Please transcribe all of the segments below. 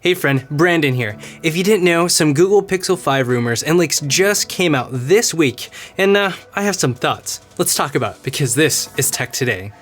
Hey friend, Brandon here. If you didn't know, some Google Pixel 5 rumors and leaks just came out this week, and I have some thoughts. Let's talk about it, because this is Tech Today.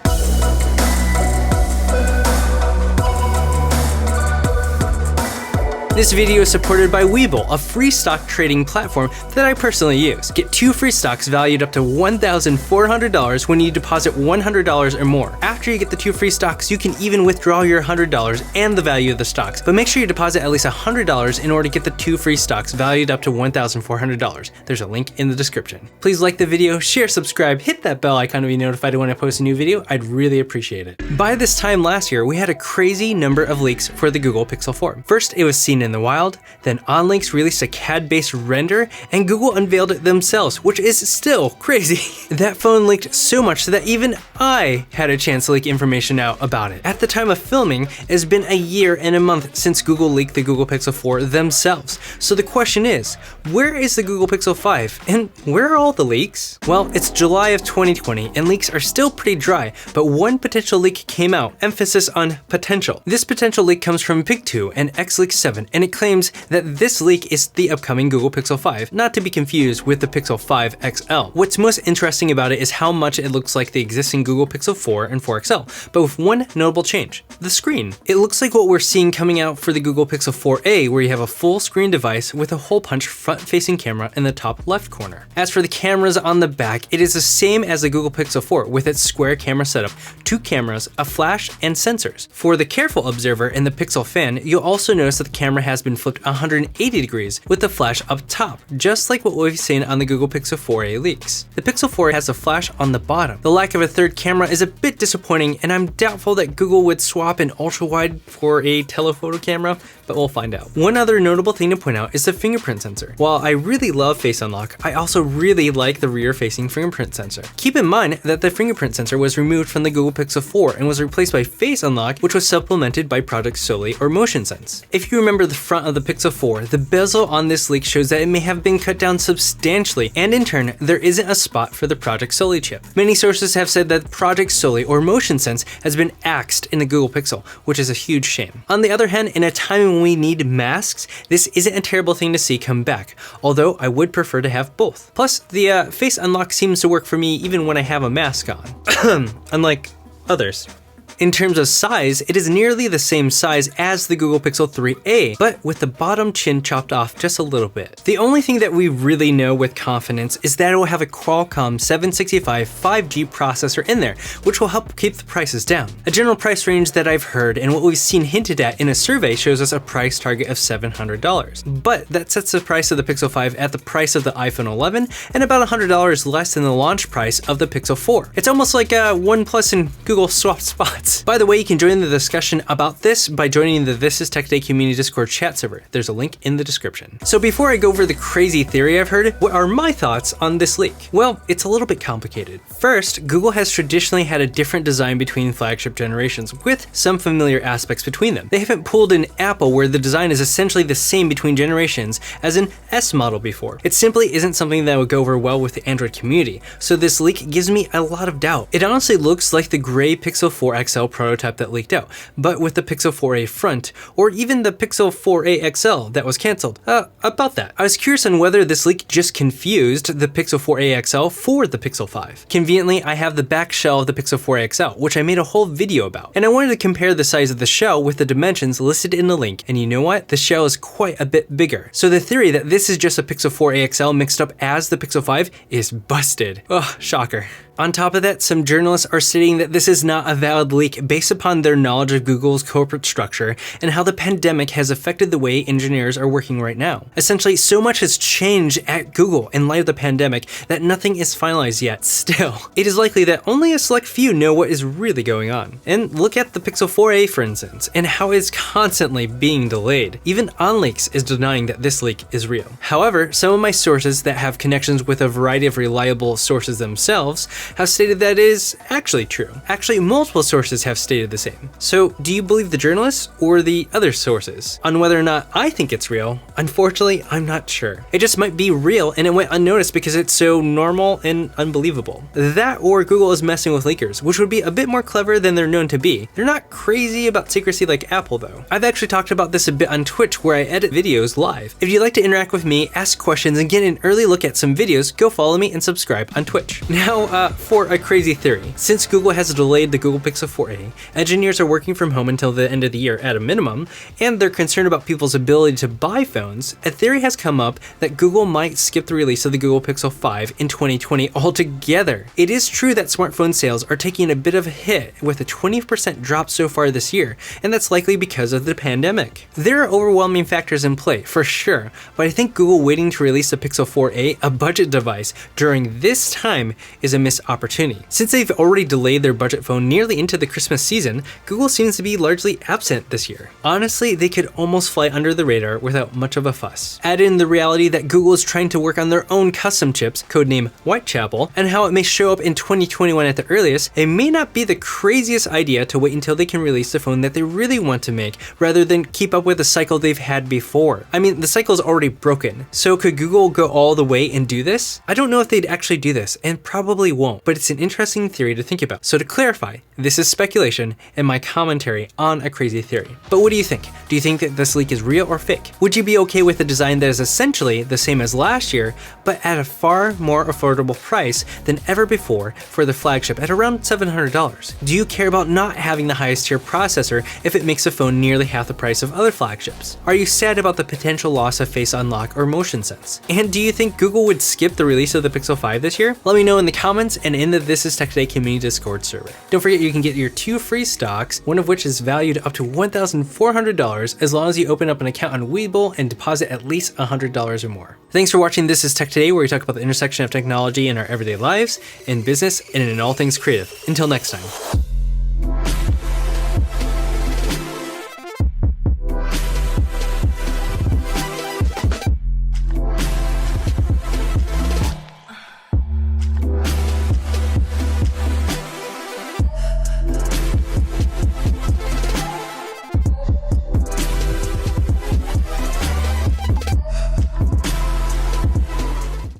This video is supported by WeBull, a free stock trading platform that I personally use. Get 2 free stocks valued up to $1,400 when you deposit $100 or more. After you get the 2 free stocks, you can even withdraw your $100 and the value of the stocks. But make sure you deposit at least $100 in order to get the 2 free stocks valued up to $1,400. There's a link in the description. Please like the video, share, subscribe, hit that bell icon to be notified when I post a new video. I'd really appreciate it. By this time last year, we had a crazy number of leaks for the Google Pixel 4. First, it was seen in the wild, then OnLinks released a CAD-based render, and Google unveiled it themselves, which is still crazy. That phone leaked so much that even I had a chance to leak information out about it. At the time of filming, it has been a year and a month since Google leaked the Google Pixel 4 themselves. So the question is, where is the Google Pixel 5? And where are all the leaks? Well, it's July of 2020, and leaks are still pretty dry, but one potential leak came out, emphasis on potential. This potential leak comes from Pig2 and XLeak 7, and it claims that this leak is the upcoming Google Pixel 5, not to be confused with the Pixel 5 XL. What's most interesting about it is how much it looks like the existing Google Pixel 4 and 4 XL, but with one notable change: the screen. It looks like what we're seeing coming out for the Google Pixel 4a, where you have a full screen device with a hole-punch front-facing camera in the top left corner. As for the cameras on the back, it is the same as the Google Pixel 4 with its square camera setup, 2 cameras, a flash, and sensors. For the careful observer in the Pixel fan, you'll also notice that the camera has been flipped 180 degrees with the flash up top, just like what we've seen on the Google Pixel 4a leaks. The Pixel 4 has a flash on the bottom. The lack of a third camera is a bit disappointing, and I'm doubtful that Google would swap an ultra-wide for a telephoto camera, but we'll find out. One other notable thing to point out is the fingerprint sensor. While I really love Face Unlock, I also really like the rear-facing fingerprint sensor. Keep in mind that the fingerprint sensor was removed from the Google Pixel 4 and was replaced by Face Unlock, which was supplemented by Project Soli or Motion Sense. If you remember the front of the Pixel 4, the bezel on this leak shows that it may have been cut down substantially, and in turn, there isn't a spot for the Project Soli chip. Many sources have said that Project Soli or Motion Sense has been axed in the Google Pixel, which is a huge shame. On the other hand, in a time when we need masks, this isn't a terrible thing to see come back, although I would prefer to have both. Plus, the Face Unlock seems to work for me even when I have a mask on, unlike others. In terms of size, it is nearly the same size as the Google Pixel 3a, but with the bottom chin chopped off just a little bit. The only thing that we really know with confidence is that it will have a Qualcomm 765 5G processor in there, which will help keep the prices down. A general price range that I've heard and what we've seen hinted at in a survey shows us a price target of $700. But that sets the price of the Pixel 5 at the price of the iPhone 11 and about $100 less than the launch price of the Pixel 4. It's almost like OnePlus and Google swapped spots. By the way, you can join the discussion about this by joining the This is Tech Today community Discord chat server. There's a link in the description. So before I go over the crazy theory I've heard, what are my thoughts on this leak? Well, it's a little bit complicated. First, Google has traditionally had a different design between flagship generations, with some familiar aspects between them. They haven't pulled an Apple where the design is essentially the same between generations as an S model before. It simply isn't something that would go over well with the Android community, so this leak gives me a lot of doubt. It honestly looks like the gray Pixel 4 XL prototype that leaked out, but with the Pixel 4a front, or even the Pixel 4a XL that was cancelled. About that, I was curious on whether this leak just confused the Pixel 4a XL for the Pixel 5. Conveniently, I have the back shell of the Pixel 4a XL, which I made a whole video about, and I wanted to compare the size of the shell with the dimensions listed in the link, and you know what? The shell is quite a bit bigger. So the theory that this is just a Pixel 4a XL mixed up as the Pixel 5 is busted. Ugh, shocker. On top of that, some journalists are stating that this is not a valid leak based upon their knowledge of Google's corporate structure and how the pandemic has affected the way engineers are working right now. Essentially, so much has changed at Google in light of the pandemic that nothing is finalized yet. Still, it is likely that only a select few know what is really going on. And look at the Pixel 4a, for instance, and how it's constantly being delayed. Even OnLeaks is denying that this leak is real. However, some of my sources that have connections with a variety of reliable sources themselves have stated that is actually true. Actually, multiple sources have stated the same. So do you believe the journalists or the other sources? On whether or not I think it's real, unfortunately, I'm not sure. It just might be real and it went unnoticed because it's so normal and unbelievable. That or Google is messing with leakers, which would be a bit more clever than they're known to be. They're not crazy about secrecy like Apple though. I've actually talked about this a bit on Twitch where I edit videos live. If you'd like to interact with me, ask questions, and get an early look at some videos, go follow me and subscribe on Twitch. Now, for a crazy theory. Since Google has delayed the Google Pixel 4a, engineers are working from home until the end of the year at a minimum, and they're concerned about people's ability to buy phones, a theory has come up that Google might skip the release of the Google Pixel 5 in 2020 altogether. It is true that smartphone sales are taking a bit of a hit with a 20% drop so far this year, and that's likely because of the pandemic. There are overwhelming factors in play, for sure, but I think Google waiting to release the Pixel 4a, a budget device, during this time is a missed opportunity. Since they've already delayed their budget phone nearly into the Christmas season, Google seems to be largely absent this year. Honestly, they could almost fly under the radar without much of a fuss. Add in the reality that Google is trying to work on their own custom chips, codename Whitechapel, and how it may show up in 2021 at the earliest, it may not be the craziest idea to wait until they can release the phone that they really want to make, rather than keep up with the cycle they've had before. I mean, the cycle is already broken, so could Google go all the way and do this? I don't know if they'd actually do this, and probably won't, but it's an interesting theory to think about. So to clarify, this is speculation and my commentary on a crazy theory. But what do you think? Do you think that this leak is real or fake? Would you be okay with a design that is essentially the same as last year, but at a far more affordable price than ever before for the flagship at around $700? Do you care about not having the highest tier processor if it makes a phone nearly half the price of other flagships? Are you sad about the potential loss of Face Unlock or Motion Sense? And do you think Google would skip the release of the Pixel 5 this year? Let me know in the comments and in the This Is Tech Today community Discord server. Don't forget you can get your 2 free stocks, one of which is valued up to $1,400 as long as you open up an account on WeBull and deposit at least $100 or more. Thanks for watching This Is Tech Today, where we talk about the intersection of technology in our everyday lives, in business, and in all things creative. Until next time.